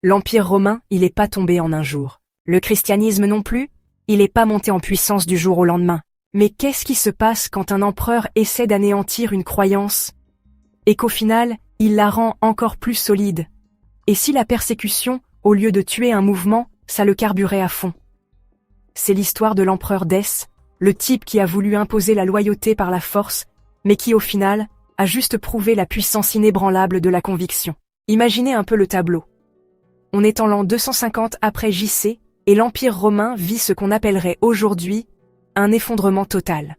L'Empire romain, il n'est pas tombé en un jour. Le christianisme non plus, il n'est pas monté en puissance du jour au lendemain. Mais qu'est-ce qui se passe quand un empereur essaie d'anéantir une croyance et qu'au final, il la rend encore plus solide? Et si la persécution, au lieu de tuer un mouvement, ça le carburait à fond? C'est l'histoire de l'empereur Dès, le type qui a voulu imposer la loyauté par la force, mais qui au final, a juste prouvé la puissance inébranlable de la conviction. Imaginez un peu le tableau. On est en l'an 250 après JC, et l'Empire romain vit ce qu'on appellerait aujourd'hui un effondrement total.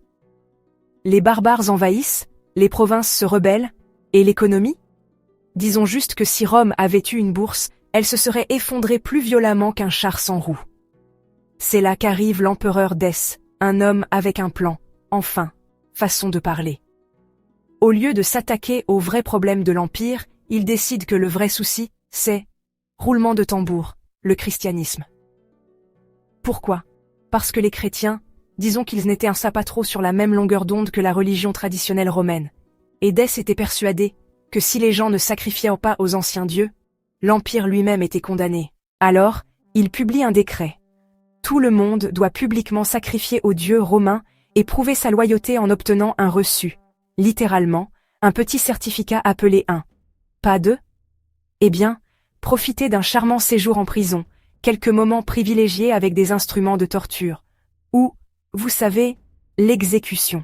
Les barbares envahissent, les provinces se rebellent, et l'économie? Disons juste que si Rome avait eu une bourse, elle se serait effondrée plus violemment qu'un char sans roue. C'est là qu'arrive l'empereur Dès, un homme avec un plan, enfin, façon de parler. Au lieu de s'attaquer aux vrais problèmes de l'Empire, il décide que le vrai souci, c'est, roulement de tambour, le christianisme. Pourquoi? Parce que les chrétiens, disons qu'ils n'étaient un pas trop sur la même longueur d'onde que la religion traditionnelle romaine. Et Dès était persuadé que si les gens ne sacrifiaient pas aux anciens dieux, l'Empire lui-même était condamné. Alors, il publie un décret. Tout le monde doit publiquement sacrifier aux dieux romains et prouver sa loyauté en obtenant un reçu. Littéralement, un petit certificat appelé un. Pas deux? Eh bien, profitez d'un charmant séjour en prison, quelques moments privilégiés avec des instruments de torture. Ou, vous savez, l'exécution.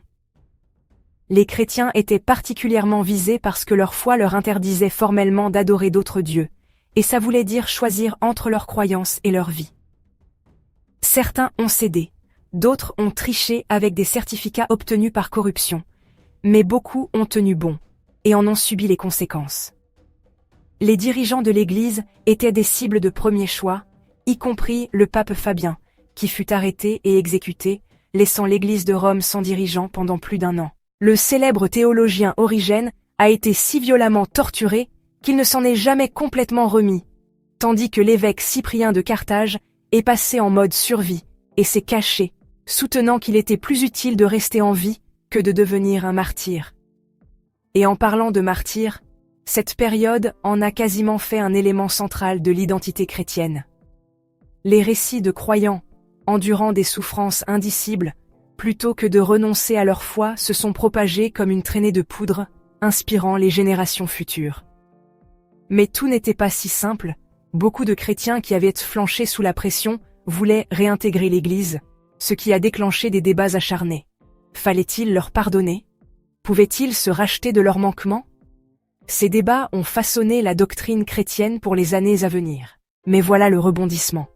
Les chrétiens étaient particulièrement visés parce que leur foi leur interdisait formellement d'adorer d'autres dieux, et ça voulait dire choisir entre leur croyance et leur vie. Certains ont cédé, d'autres ont triché avec des certificats obtenus par corruption, mais beaucoup ont tenu bon, et en ont subi les conséquences. Les dirigeants de l'Église étaient des cibles de premier choix, y compris le pape Fabien, qui fut arrêté et exécuté, laissant l'Église de Rome sans dirigeant pendant plus d'1 an. Le célèbre théologien Origène a été si violemment torturé qu'il ne s'en est jamais complètement remis, tandis que l'évêque Cyprien de Carthage est passé en mode survie et s'est caché, soutenant qu'il était plus utile de rester en vie que de devenir un martyr. Et en parlant de martyr, cette période en a quasiment fait un élément central de l'identité chrétienne. Les récits de croyants, endurant des souffrances indicibles, plutôt que de renoncer à leur foi, se sont propagés comme une traînée de poudre, inspirant les générations futures. Mais tout n'était pas si simple, beaucoup de chrétiens qui avaient flanché sous la pression voulaient réintégrer l'Église, ce qui a déclenché des débats acharnés. Fallait-il leur pardonner? Pouvaient-ils se racheter de leurs manquements? Ces débats ont façonné la doctrine chrétienne pour les années à venir. Mais voilà le rebondissement.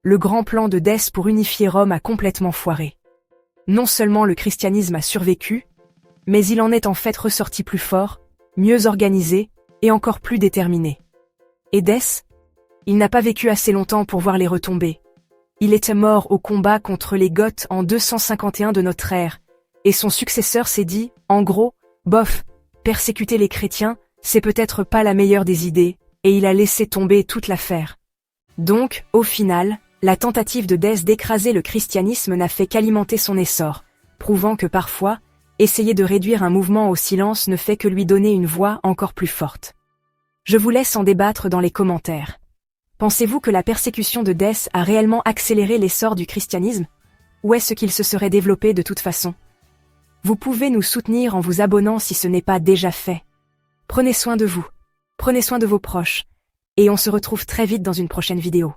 Le grand plan de Dès pour unifier Rome a complètement foiré. Non seulement le christianisme a survécu, mais il en est en fait ressorti plus fort, mieux organisé et encore plus déterminé. Et Dès? Il n'a pas vécu assez longtemps pour voir les retombées. Il était mort au combat contre les Goths en 251 de notre ère, et son successeur s'est dit, en gros, bof, persécuter les chrétiens, c'est peut-être pas la meilleure des idées, et il a laissé tomber toute l'affaire. Donc, au final, la tentative de Dès d'écraser le christianisme n'a fait qu'alimenter son essor, prouvant que parfois, essayer de réduire un mouvement au silence ne fait que lui donner une voix encore plus forte. Je vous laisse en débattre dans les commentaires. Pensez-vous que la persécution de Dès a réellement accéléré l'essor du christianisme? Ou est-ce qu'il se serait développé de toute façon? Vous pouvez nous soutenir en vous abonnant si ce n'est pas déjà fait. Prenez soin de vous, prenez soin de vos proches, et on se retrouve très vite dans une prochaine vidéo.